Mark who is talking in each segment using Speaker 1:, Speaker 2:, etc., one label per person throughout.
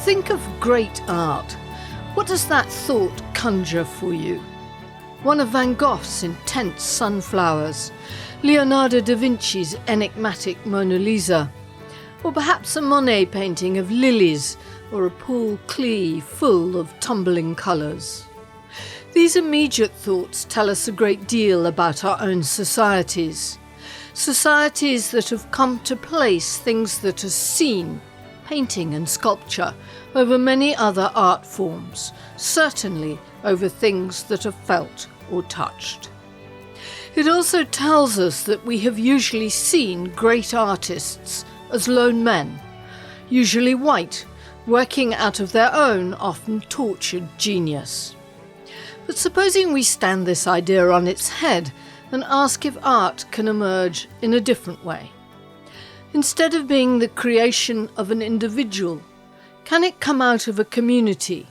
Speaker 1: think of great art, what does that thought conjure for you? One of Van Gogh's intense sunflowers, Leonardo da Vinci's enigmatic Mona Lisa, or perhaps a Monet painting of lilies or a Paul Klee full of tumbling colours. These immediate thoughts tell us a great deal about our own societies. Societies that have come to place things that are seen, painting and sculpture, over many other art forms, certainly over things that are felt or touched. It also tells us that we have usually seen great artists as lone men, usually white, working out of their own, often tortured genius. But supposing we stand this idea on its head and ask if art can emerge in a different way. Instead of being the creation of an individual, can it come out of a community?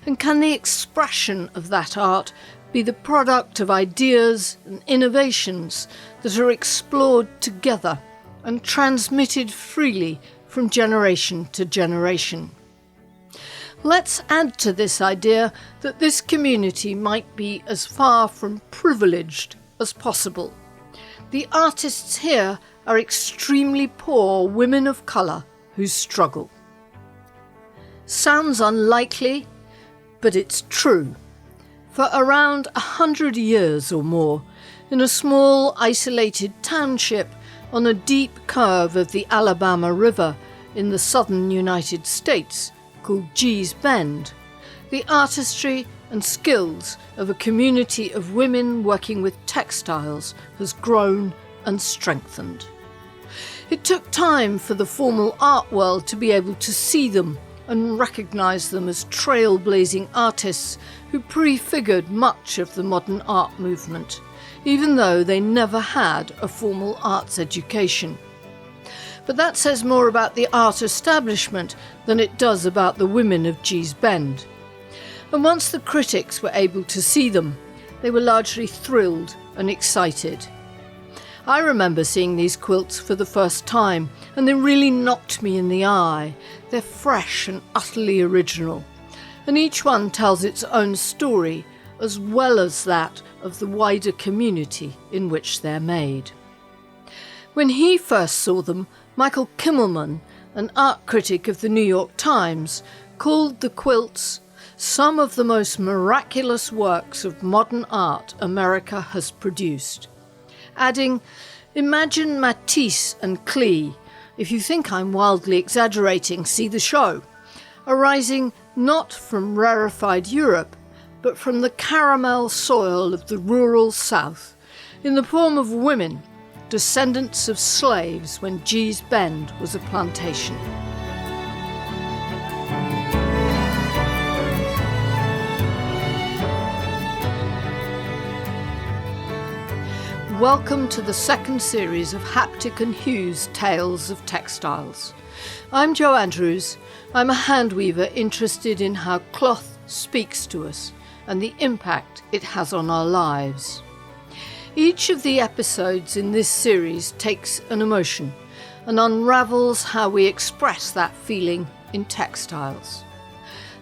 Speaker 1: And can the expression of that art be the product of ideas and innovations that are explored together and transmitted freely from generation to generation? Let's add to this idea that this community might be as far from privileged as possible. The artists here are extremely poor women of colour who struggle. Sounds unlikely, but it's true. For around 100 years or more, in a small isolated township on a deep curve of the Alabama River in the southern United States called Gee's Bend, the artistry and skills of a community of women working with textiles has grown and strengthened. It took time for the formal art world to be able to see them and recognise them as trailblazing artists who prefigured much of the modern art movement, even though they never had a formal arts education. But that says more about the art establishment than it does about the women of Gee's Bend. And once the critics were able to see them, they were largely thrilled and excited. I remember seeing these quilts for the first time, and they really knocked me in the eye. They're fresh and utterly original, and each one tells its own story, as well as that of the wider community in which they're made. When he first saw them, Michael Kimmelman, an art critic of the New York Times, called the quilts some of the most miraculous works of modern art America has produced, adding, "Imagine Matisse and Klee, if you think I'm wildly exaggerating, see the show, arising not from rarefied Europe, but from the caramel soil of the rural South, in the form of women, descendants of slaves when Gee's Bend was a plantation." Welcome to the second series of Haptic and Hughes' Tales of Textiles. I'm Jo Andrews. I'm a hand weaver interested in how cloth speaks to us and the impact it has on our lives. Each of the episodes in this series takes an emotion and unravels how we express that feeling in textiles.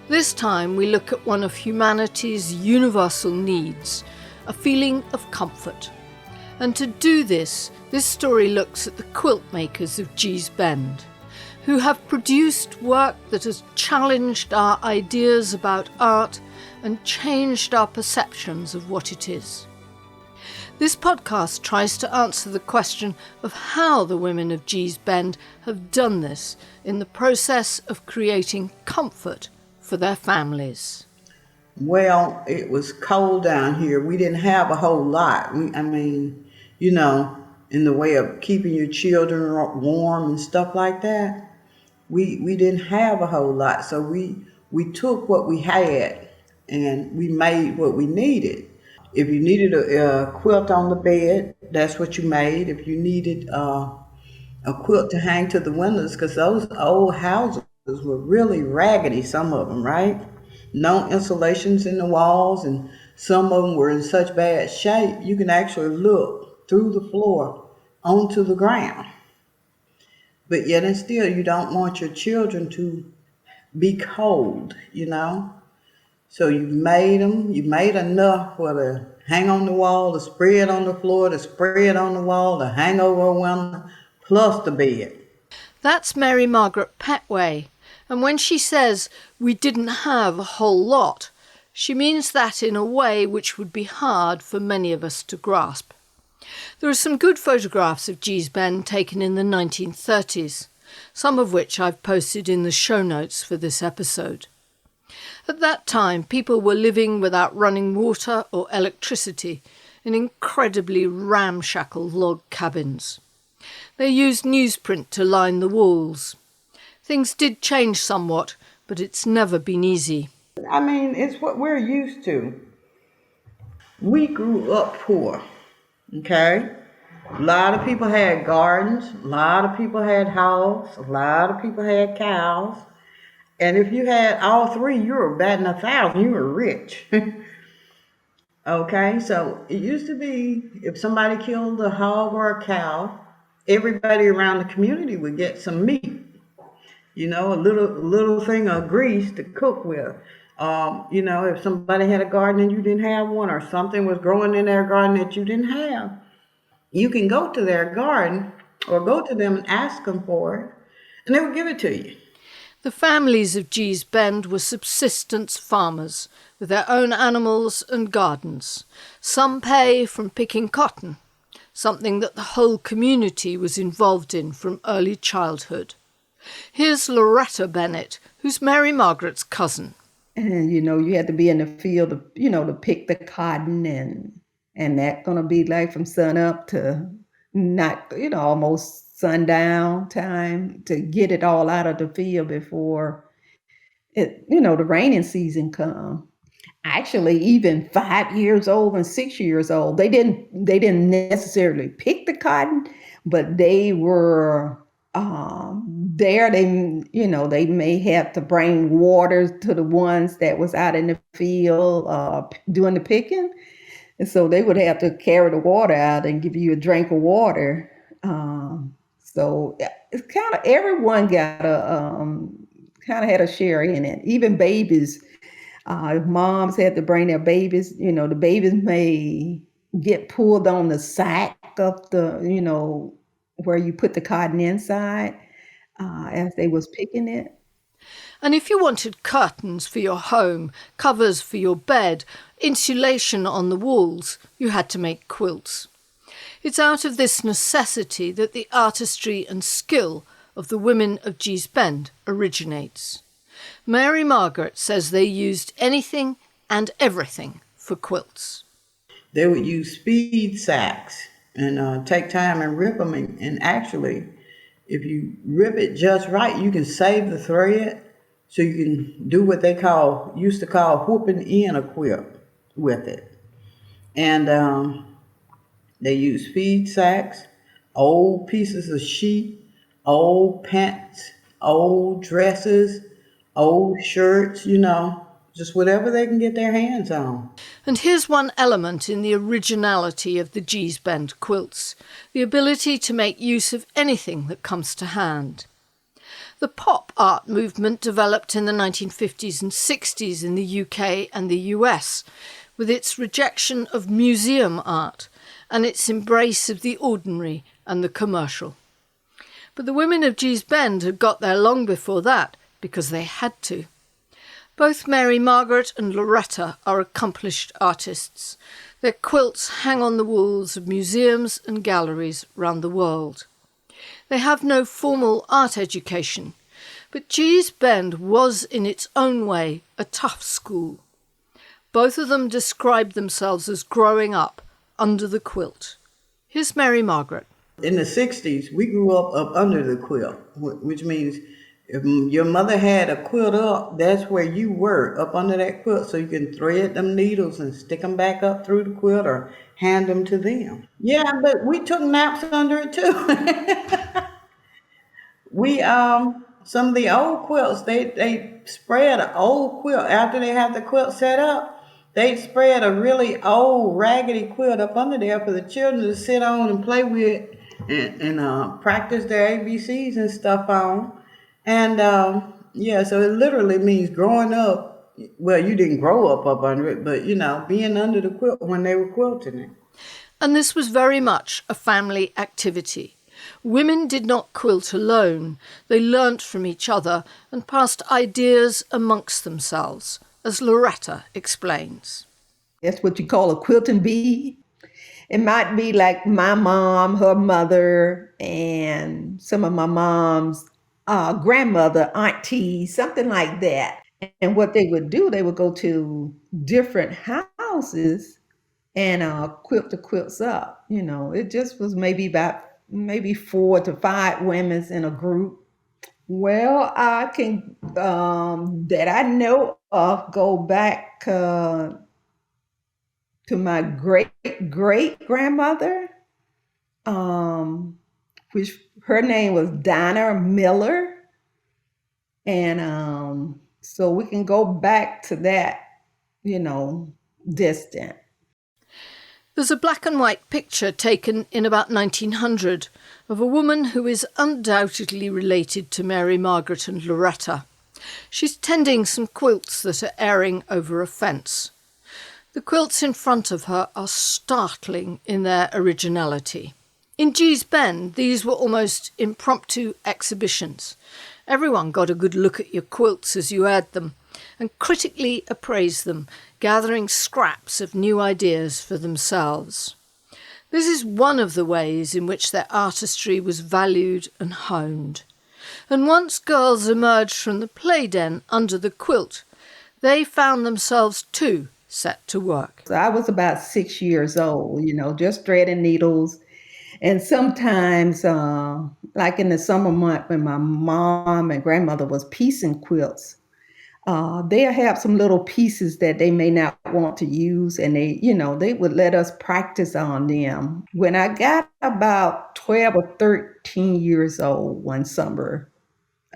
Speaker 1: This time we look at one of humanity's universal needs, a feeling of comfort. And to do this story looks at the quilt-makers of Gee's Bend, who have produced work that has challenged our ideas about art and changed our perceptions of what it is. This podcast tries to answer the question of how the women of Gee's Bend have done this in the process of creating comfort for their families.
Speaker 2: Well, it was cold down here. We didn't have a whole lot. In the way of keeping your children warm and stuff like that. We didn't have a whole lot. So we took what we had and we made what we needed. If you needed a quilt on the bed, that's what you made. If you needed a quilt to hang to the windows, because those old houses were really raggedy, some of them, right? No insulations in the walls, and some of them were in such bad shape, you can actually look through the floor onto the ground. But yet and still, you don't want your children to be cold, So you made enough for to hang on the wall, to spread on the floor, to spread on the wall, to hang over a window, plus the bed.
Speaker 1: That's Mary Margaret Petway, and when she says we didn't have a whole lot, she means that in a way which would be hard for many of us to grasp. There are some good photographs of Gee's Bend taken in the 1930s, some of which I've posted in the show notes for this episode. At that time, people were living without running water or electricity in incredibly ramshackle log cabins. They used newsprint to line the walls. Things did change somewhat, but it's never been easy.
Speaker 2: I mean, it's what we're used to. We grew up poor, okay? A lot of people had gardens, a lot of people had hogs, a lot of people had cows. And if you had all three, you were batting 1,000, you were rich. Okay, so it used to be if somebody killed a hog or a cow, everybody around the community would get some meat. A little thing of grease to cook with. If somebody had a garden and you didn't have one, or something was growing in their garden that you didn't have, you can go to their garden or go to them and ask them for it, and they will give it to you.
Speaker 1: The families of Gee's Bend were subsistence farmers with their own animals and gardens. Some pay from picking cotton, something that the whole community was involved in from early childhood. Here's Loretta Bennett, who's Mary Margaret's cousin.
Speaker 3: And you had to be in the field to pick the cotton, and that's gonna be like from sun up to not almost sundown time to get it all out of the field before the raining season come. Actually, even 5 years old and 6 years old, they didn't necessarily pick the cotton, but they were there. They may have to bring water to the ones that was out in the field doing the picking, and so they would have to carry the water out and give you a drink of water. So it's kind of everyone got kind of had a share in it. Even babies, if moms had to bring their babies, the babies may get pulled on the sack of the where you put the cotton inside as they was picking it.
Speaker 1: And if you wanted curtains for your home, covers for your bed, insulation on the walls, you had to make quilts. It's out of this necessity that the artistry and skill of the women of Gee's Bend originates. Mary Margaret says they used anything and everything for quilts.
Speaker 2: They would use speed sacks and take time and rip them. And actually, if you rip it just right, you can save the thread, so you can do what they used to call whooping in a quilt with it. And they use feed sacks, old pieces of sheet, old pants, old dresses, old shirts, just whatever they can get their hands on.
Speaker 1: And here's one element in the originality of the Gee's Bend quilts, the ability to make use of anything that comes to hand. The pop art movement developed in the 1950s and 60s in the UK and the US, with its rejection of museum art and its embrace of the ordinary and the commercial. But the women of Gee's Bend had got there long before that, because they had to. Both Mary Margaret and Loretta are accomplished artists. Their quilts hang on the walls of museums and galleries round the world. They have no formal art education, but Gee's Bend was in its own way a tough school. Both of them described themselves as growing up under the quilt. Here's Mary Margaret.
Speaker 2: In the 60s, we grew up under the quilt, which means if your mother had a quilt up, that's where you were, up under that quilt, so you can thread them needles and stick them back up through the quilt or hand them to them. Yeah, but we took naps under it too. We some of the old quilts, they spread an old quilt after they have the quilt set up. They spread a really old raggedy quilt up under there for the children to sit on and play with and practice their ABCs and stuff on. And Yeah, so it literally means growing up. Well, you didn't grow up under it, but being under the quilt when they were quilting it.
Speaker 1: And this was very much a family activity. Women did not quilt alone. They learnt from each other and passed ideas amongst themselves, as Loretta explains.
Speaker 3: That's what you call a quilting bee. It might be like my mom, her mother, and some of my mom's grandmother, auntie, something like that. And what they would do, they would go to different houses and quilt the quilts up. It just was maybe 4 to 5 women in a group. Well, I can that I know of go back to my great great grandmother, um, which her name was Dinah Miller, and so we can go back to that, you know, distant.
Speaker 1: There's a black and white picture taken in about 1900 of a woman who is undoubtedly related to Mary Margaret and Loretta. She's tending some quilts that are airing over a fence. The quilts in front of her are startling in their originality. In Gee's Bend, these were almost impromptu exhibitions. Everyone got a good look at your quilts as you aired them and critically appraised them, gathering scraps of new ideas for themselves. This is one of the ways in which their artistry was valued and honed. And once girls emerged from the playden under the quilt, they found themselves too set to work.
Speaker 3: So I was about 6 years old, just threading needles. And sometimes, like in the summer month when my mom and grandmother was piecing quilts, they'll have some little pieces that they may not want to use, and they would let us practice on them. When I got about 12 or 13 years old one summer,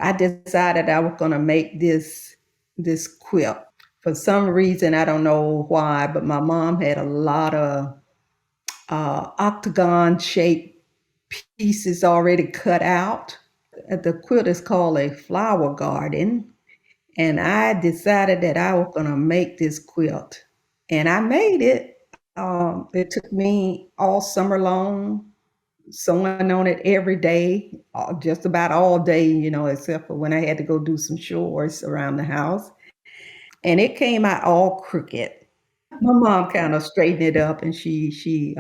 Speaker 3: I decided I was going to make this quilt. For some reason, I don't know why, but my mom had a lot of octagon shaped pieces already cut out. The quilt is called a flower garden. And I decided that I was going to make this quilt. And I made it. It took me all summer long, sewing on it every day, just about all day, except for when I had to go do some chores around the house. And it came out all crooked. My mom kind of straightened it up, and she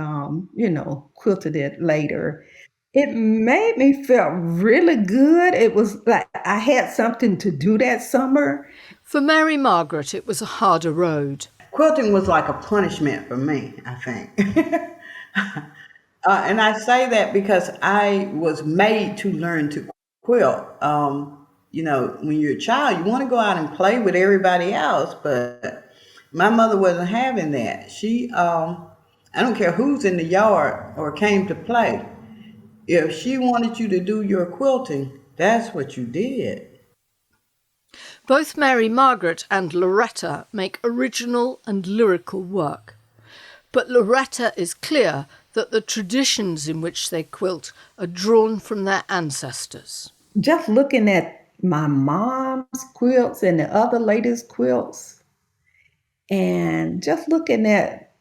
Speaker 3: quilted it later. It made me feel really good. It was like I had something to do that summer.
Speaker 1: For Mary Margaret, it was a harder road.
Speaker 2: Quilting was like a punishment for me, I think. And I say that because I was made to learn to quilt. When you're a child, you want to go out and play with everybody else, but my mother wasn't having that. I don't care who's in the yard or came to play. If she wanted you to do your quilting, that's what you did.
Speaker 1: Both Mary Margaret and Loretta make original and lyrical work. But Loretta is clear that the traditions in which they quilt are drawn from their ancestors.
Speaker 3: Just looking at my mom's quilts and the other ladies' quilts, and just looking at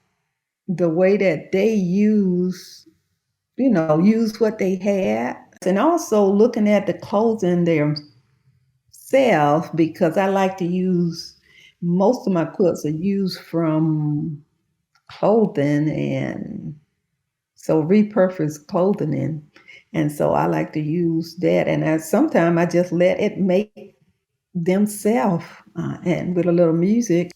Speaker 3: the way that they use what they had, and also looking at the clothing themselves, because I like to use most of my quilts are used from clothing, and so repurposed clothing, and so I like to use that, and sometimes I just let it make themselves, and with a little music.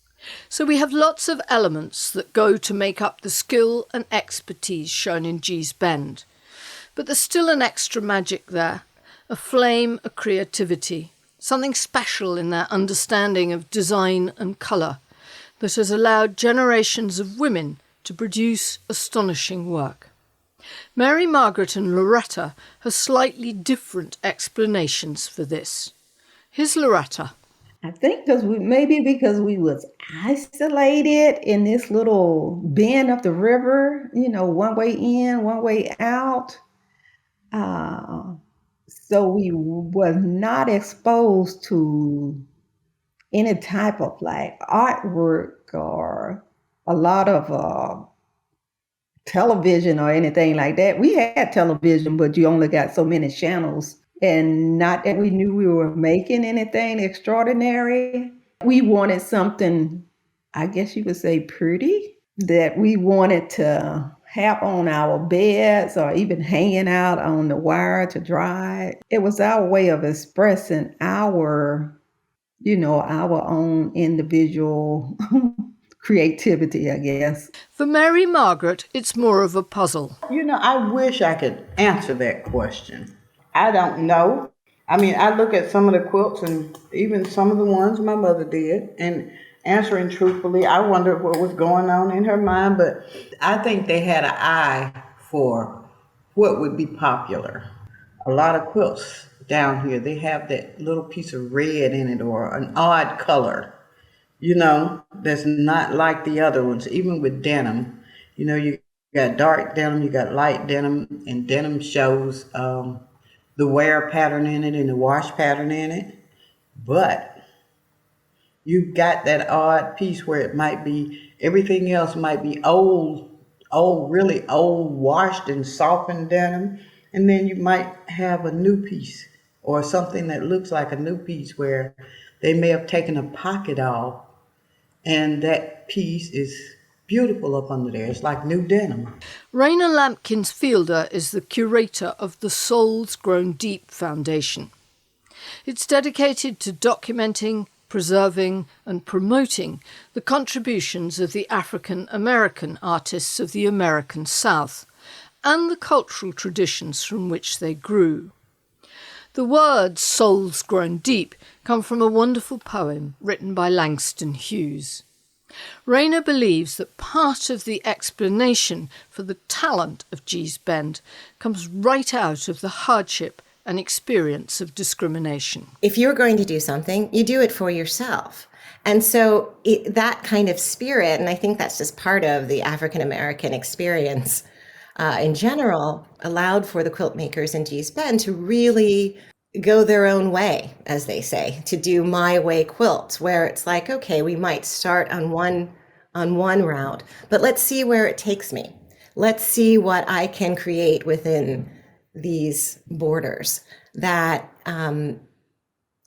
Speaker 1: So we have lots of elements that go to make up the skill and expertise shown in Gee's Bend. But there's still an extra magic there, a flame of creativity, something special in their understanding of design and colour that has allowed generations of women to produce astonishing work. Mary Margaret and Loretta have slightly different explanations for this. Here's Loretta.
Speaker 3: I think because we was isolated in this little bend of the river, one way in, one way out. Uh, So we was not exposed to any type of like artwork or a lot of television or anything like that. We had television, but you only got so many channels. And not that we knew we were making anything extraordinary. We wanted something, I guess you could say, pretty, that we wanted to have on our beds or even hanging out on the wire to dry. It was our way of expressing our own individual creativity, I guess.
Speaker 1: For Mary Margaret, it's more of a puzzle.
Speaker 2: I wish I could answer that question. I don't know. I mean, I look at some of the quilts and even some of the ones my mother did, and answering truthfully, I wonder what was going on in her mind, but I think they had an eye for what would be popular. A lot of quilts down here, they have that little piece of red in it or an odd color, that's not like the other ones, even with denim. You got dark denim, you got light denim, and denim shows the wear pattern in it and the wash pattern in it. But you've got that odd piece where it might be, everything else might be really old, washed and softened denim. And then you might have a new piece or something that looks like a new piece where they may have taken a pocket off and that piece is beautiful up under there. It's like new denim.
Speaker 1: Raina Lampkins Fielder is the curator of the Souls Grown Deep Foundation. It's dedicated to documenting, preserving and promoting the contributions of the African American artists of the American South and the cultural traditions from which they grew. The words Souls Grown Deep come from a wonderful poem written by Langston Hughes. Raina believes that part of the explanation for the talent of Gee's Bend comes right out of the hardship and experience of discrimination.
Speaker 4: If you're going to do something, you do it for yourself. And so that kind of spirit, and I think that's just part of the African American experience in general, allowed for the quilt makers in Gee's Bend to really go their own way, as they say, to do my way quilts, where it's like, okay, we might start on one route, but let's see where it takes me. Let's see what I can create within these borders that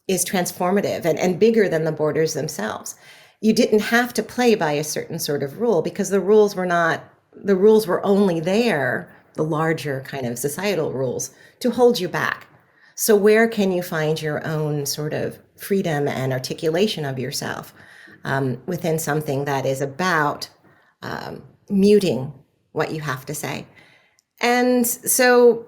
Speaker 4: is transformative and bigger than the borders themselves. You didn't have to play by a certain sort of rule because the rules were only there, the larger kind of societal rules, to hold you back. So where can you find your own sort of freedom and articulation of yourself within something that is about muting what you have to say? And so,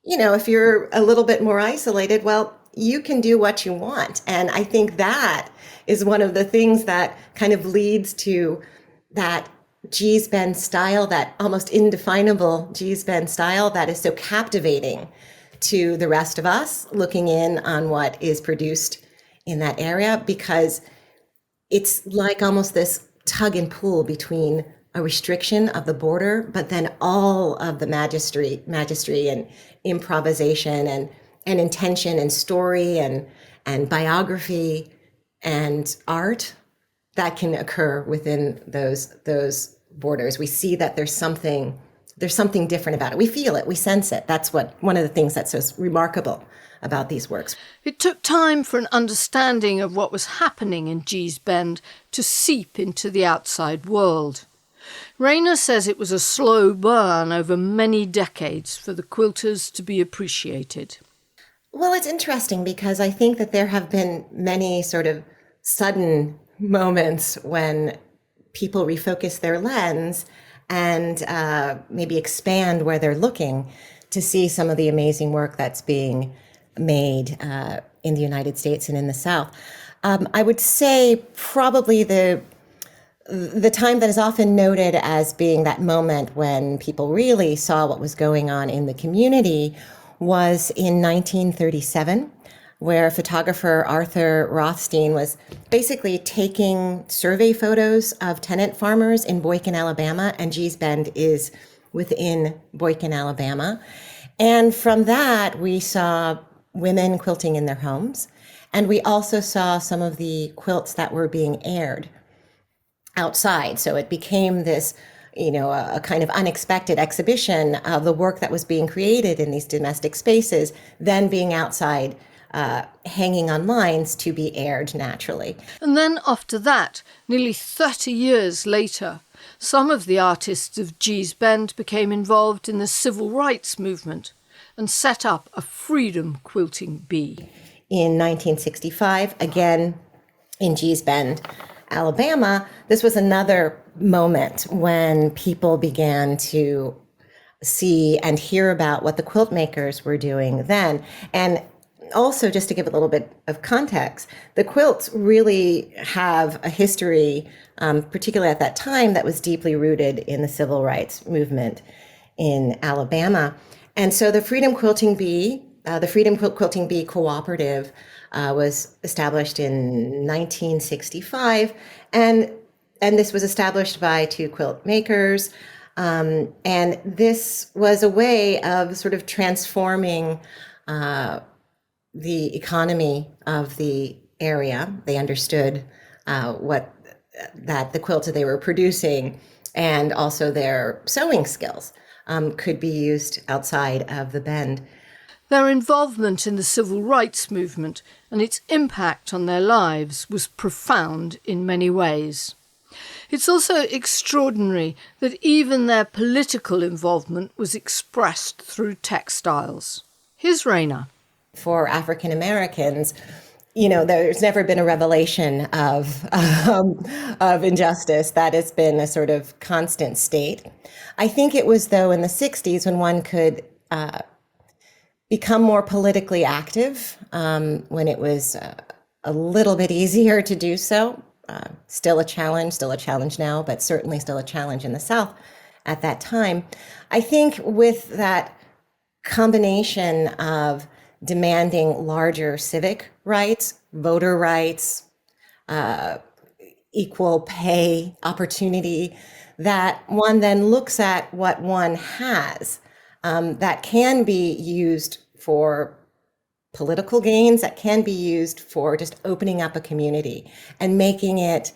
Speaker 4: if you're a little bit more isolated, well, you can do what you want. And I think that is one of the things that kind of leads to that Gee's Bend style, that almost indefinable Gee's Bend style that is so captivating to the rest of us looking in on what is produced in that area, because it's like almost this tug and pull between a restriction of the border, but then all of the majesty and improvisation and intention and story and biography and art that can occur within those borders. We see that there's something different about it. We feel it, we sense it. That's one of the things that's so remarkable about these works.
Speaker 1: It took time for an understanding of what was happening in Gee's Bend to seep into the outside world. Raina says it was a slow burn over many decades for the quilters to be appreciated.
Speaker 4: Well, it's interesting because I think that there have been many sort of sudden moments when people refocus their lens and maybe expand where they're looking to see some of the amazing work that's being made in the United States and in the South. I would say probably the time that is often noted as being that moment when people really saw what was going on in the community was in 1937, where photographer Arthur Rothstein was basically taking survey photos of tenant farmers in Boykin, Alabama, and Gee's Bend is within Boykin, Alabama. And from that, we saw women quilting in their homes. And we also saw some of the quilts that were being aired outside. So it became this, a kind of unexpected exhibition of the work that was being created in these domestic spaces, then being outside, hanging on lines to be aired naturally.
Speaker 1: And then after that, nearly 30 years later, some of the artists of Gee's Bend became involved in the civil rights movement and set up a freedom quilting bee.
Speaker 4: In 1965, again in Gee's Bend, Alabama, this was another moment when people began to see and hear about what the quilt makers were doing then. And also, just to give a little bit of context, the quilts really have a history, particularly at that time, that was deeply rooted in the civil rights movement in Alabama. And so the Freedom Quilting Bee, the Freedom Quilting Bee Cooperative, was established in 1965, and this was established by two quilt makers, and this was a way of sort of transforming the economy of the area. They understood that the quilts that they were producing and also their sewing skills could be used outside of the Bend.
Speaker 1: Their involvement in the civil rights movement and its impact on their lives was profound in many ways. It's also extraordinary that even their political involvement was expressed through textiles. Here's Raina.
Speaker 4: For African Americans, there's never been a revelation of injustice. That has been a sort of constant state. I think it was, though, in the 60s when one could become more politically active, when it was a little bit easier to do so. Still a challenge now, but certainly still a challenge in the South at that time. I think with that combination of demanding larger civic rights, voter rights, equal pay, opportunity, that one then looks at what one has that can be used for political gains, that can be used for just opening up a community and making it,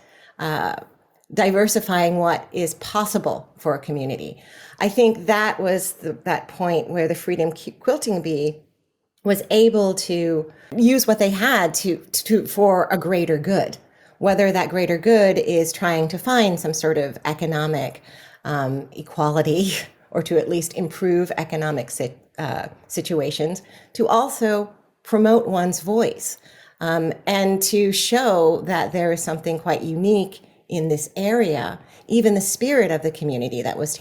Speaker 4: diversifying what is possible for a community. I think that was that point where the Freedom Quilting Bee was able to use what they had to for a greater good, whether that greater good is trying to find some sort of economic equality or to at least improve economic situations, to also promote one's voice and to show that there is something quite unique in this area, even the spirit of the community that was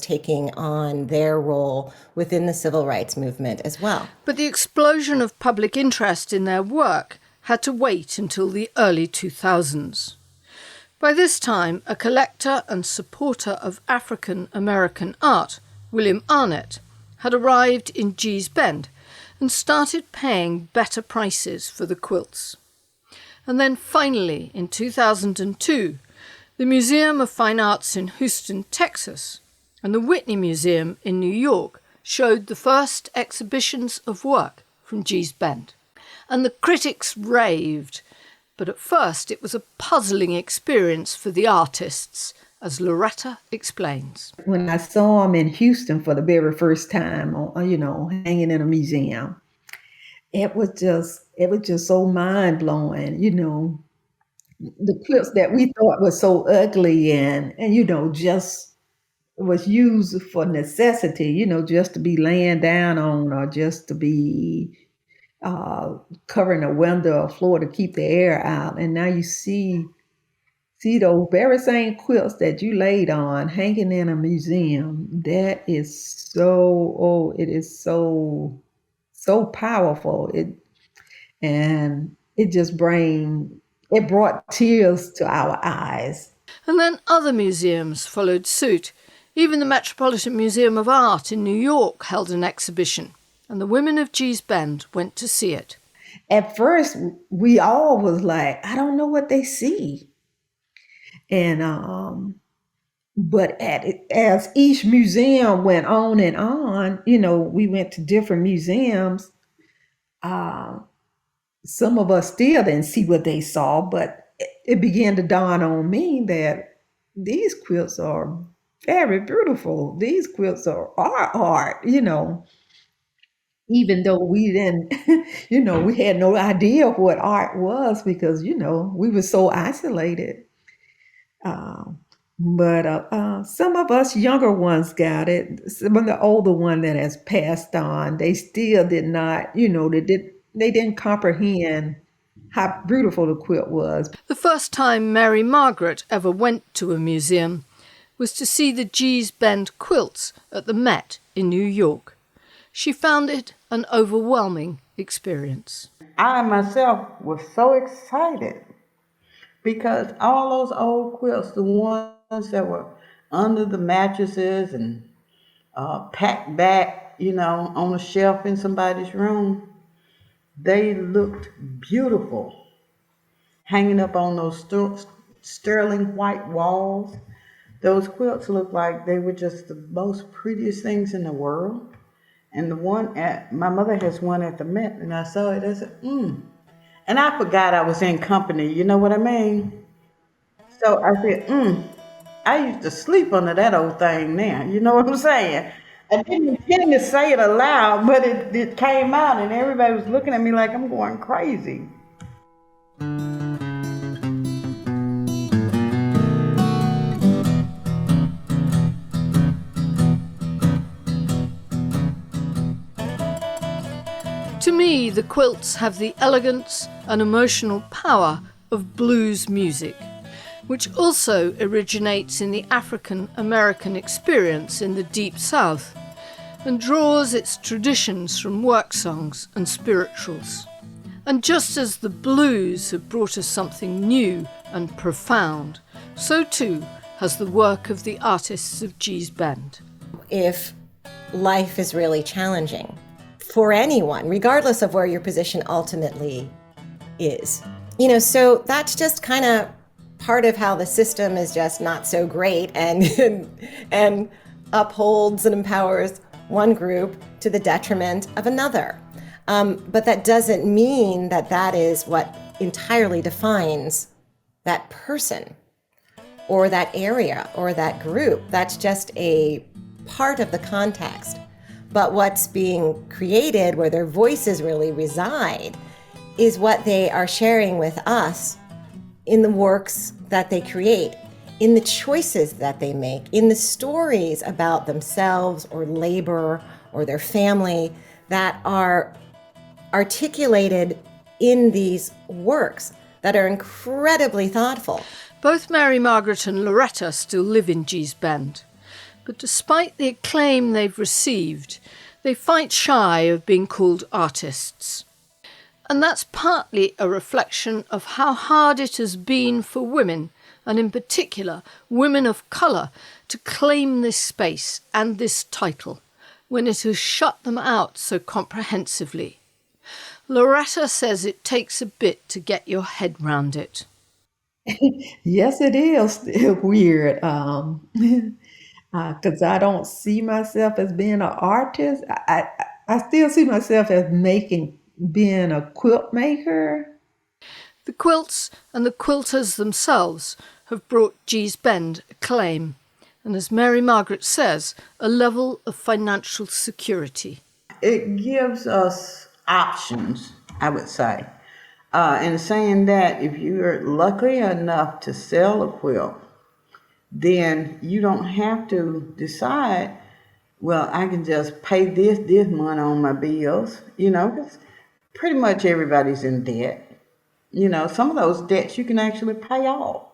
Speaker 4: taking on their role within the civil rights movement as well.
Speaker 1: But the explosion of public interest in their work had to wait until the early 2000s. By this time, a collector and supporter of African American art, William Arnett, had arrived in Gee's Bend and started paying better prices for the quilts. And then finally, in 2002, the Museum of Fine Arts in Houston, Texas, and the Whitney Museum in New York showed the first exhibitions of work from Gee's Bend. And the critics raved, but at first it was a puzzling experience for the artists, as Loretta explains.
Speaker 3: When I saw them in Houston for the very first time, hanging in a museum, it was just so mind-blowing, the quilts that we thought were so ugly and just was used for necessity, just to be laying down on or just to be covering a window or floor to keep the air out. And now you see those very same quilts that you laid on hanging in a museum. That is it is so powerful. It brought tears to our eyes.
Speaker 1: And then other museums followed suit. Even the Metropolitan Museum of Art in New York held an exhibition, and the women of Gee's Bend went to see it.
Speaker 3: At first, we all was like, I don't know what they see. And But as each museum went on and on, we went to different museums. Uh, some of us still didn't see what they saw, but it began to dawn on me that these quilts are very beautiful. These quilts are art, even though we didn't, we had no idea what art was because, we were so isolated. Um, but some of us younger ones got it. Some of the older one that has passed on, they still did not, they didn't comprehend how beautiful the quilt was.
Speaker 1: The first time Mary Margaret ever went to a museum was to see the Gee's Bend quilts at the Met in New York. She found it an overwhelming experience.
Speaker 2: I myself was so excited because all those old quilts, the ones that were under the mattresses and packed back, on a shelf in somebody's room, they looked beautiful hanging up on those sterling white walls. Those quilts looked like they were just the most prettiest things in the world. And my mother has one at the Met, and I saw it. I said, And I forgot I was in company, you know what I mean? So I said, I used to sleep under that old thing now, you know what I'm saying? I didn't intend to say it aloud, but it came out, and everybody was looking at me like I'm going crazy.
Speaker 1: To me, the quilts have the elegance and emotional power of blues music, which also originates in the African American experience in the Deep South and draws its traditions from work songs and spirituals. And just as the blues have brought us something new and profound, so too has the work of the artists of Gee's Bend.
Speaker 4: If life is really challenging for anyone, regardless of where your position ultimately is, so that's just kind of part of how the system is just not so great and upholds and empowers one group to the detriment of another. But that doesn't mean that is what entirely defines that person or that area or that group. That's just a part of the context. But what's being created, where their voices really reside, is what they are sharing with us in the works that they create, in the choices that they make, in the stories about themselves or labor or their family that are articulated in these works that are incredibly thoughtful.
Speaker 1: Both Mary Margaret and Loretta still live in Gee's Bend, but despite the acclaim they've received, they fight shy of being called artists. And that's partly a reflection of how hard it has been for women, and in particular women of colour, to claim this space and this title, when it has shut them out so comprehensively. Loretta says it takes a bit to get your head round it.
Speaker 3: Yes, it is weird. Because I don't see myself as being an artist. I still see myself as being a quilt maker.
Speaker 1: The quilts and the quilters themselves have brought Gee's Bend acclaim, and as Mary Margaret says, a level of financial security.
Speaker 2: It gives us options, I would say. And saying that if you're lucky enough to sell a quilt, then you don't have to decide, well, I can just pay this money on my bills, because pretty much everybody's in debt. Some of those debts you can actually pay off.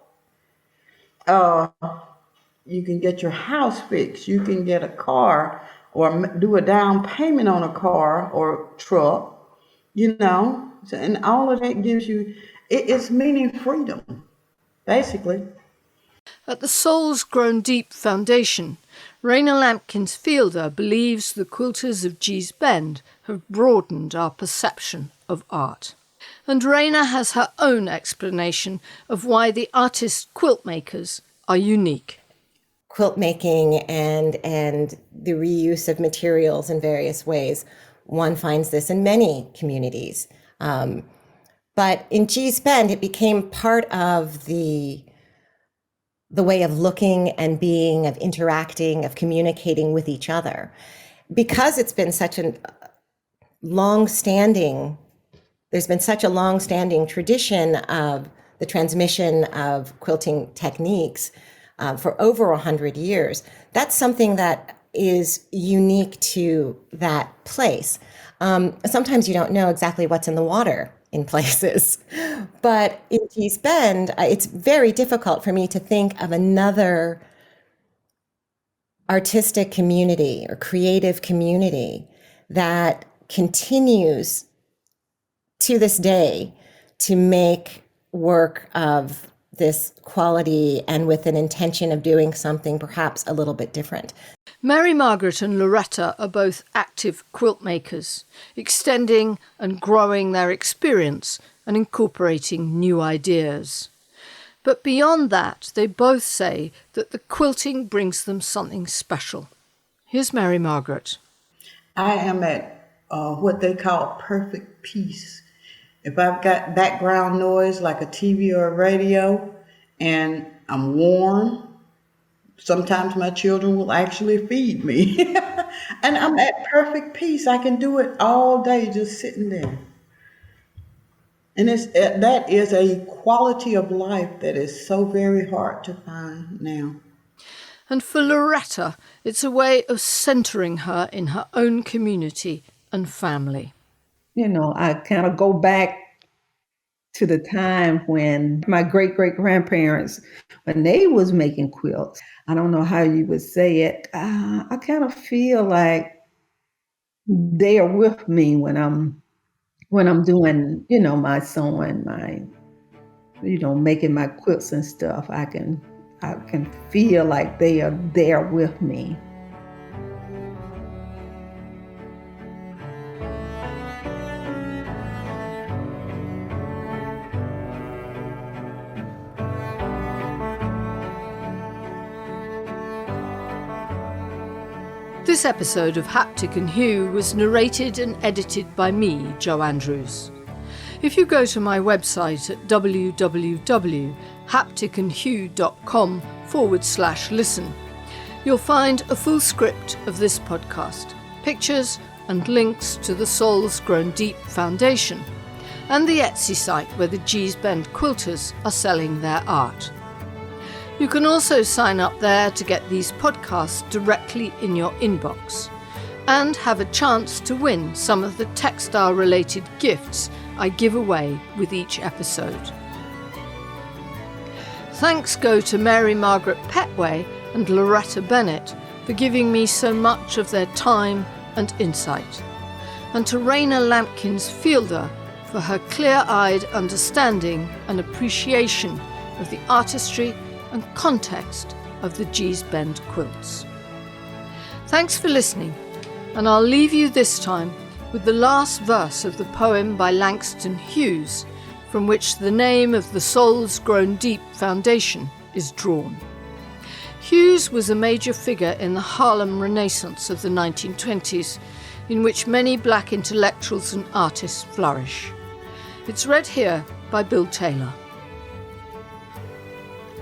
Speaker 2: You can get your house fixed. You can get a car or do a down payment on a car or truck, and all of that gives you, it's meaning freedom, basically.
Speaker 1: At the Soul's Grown Deep Foundation, Raina Lampkins Fielder believes the quilters of Gee's Bend have broadened our perception of art. And Raina has her own explanation of why the artist quilt makers are unique.
Speaker 4: quilt making and the reuse of materials in various ways. One finds this in many communities. But in Gee's Bend, it became part of the way of looking and being, of interacting, of communicating with each other. Because it's been such a long-standing, there's been such a long-standing tradition of the transmission of quilting techniques for over 100 years. That's something that is unique to that place. Sometimes you don't know exactly what's in the water in places, but in Gee's Bend, it's very difficult for me to think of another artistic community or creative community that continues to this day to make work of this quality and with an intention of doing something perhaps a little bit different.
Speaker 1: Mary Margaret and Loretta are both active quilt makers, extending and growing their experience and incorporating new ideas. But beyond that, they both say that the quilting brings them something special. Here's Mary Margaret.
Speaker 2: I am at what they call perfect peace. If I've got background noise like a TV or a radio and I'm warm, sometimes my children will actually feed me. And I'm at perfect peace. I can do it all day just sitting there. And that is a quality of life that is so very hard to find now.
Speaker 1: And for Loretta, it's a way of centering her in her own community and family.
Speaker 3: You know, I kind of go back to the time when my great-great-grandparents, when they was making quilts. I don't know how you would say it. I kind of feel like they are with me when I'm doing, my sewing, making my quilts and stuff. I can feel like they are there with me.
Speaker 1: This episode of Haptic and Hue was narrated and edited by me, Jo Andrews. If you go to my website at www.hapticandhue.com/listen, you'll find a full script of this podcast, pictures and links to the Souls Grown Deep Foundation, and the Etsy site where the Gee's Bend quilters are selling their art. You can also sign up there to get these podcasts directly in your inbox and have a chance to win some of the textile-related gifts I give away with each episode. Thanks go to Mary Margaret Petway and Loretta Bennett for giving me so much of their time and insight, and to Raina Lampkins Fielder for her clear-eyed understanding and appreciation of the artistry and context of the Gee's Bend quilts. Thanks for listening, and I'll leave you this time with the last verse of the poem by Langston Hughes, from which the name of the Souls Grown Deep Foundation is drawn. Hughes was a major figure in the Harlem Renaissance of the 1920s, in which many black intellectuals and artists flourish. It's read here by Bill Taylor.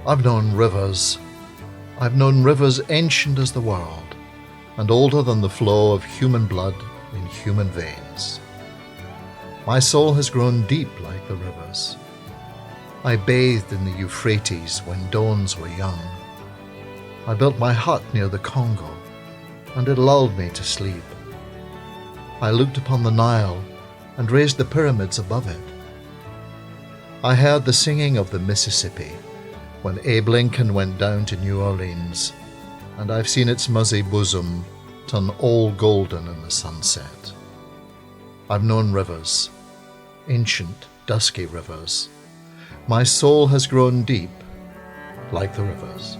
Speaker 5: I've known rivers. I've known rivers ancient as the world, and older than the flow of human blood in human veins. My soul has grown deep like the rivers. I bathed in the Euphrates when dawns were young. I built my hut near the Congo, and it lulled me to sleep. I looked upon the Nile and raised the pyramids above it. I heard the singing of the Mississippi when Abe Lincoln went down to New Orleans, and I've seen its muzzy bosom turn all golden in the sunset. I've known rivers, ancient, dusky rivers. My soul has grown deep like the rivers.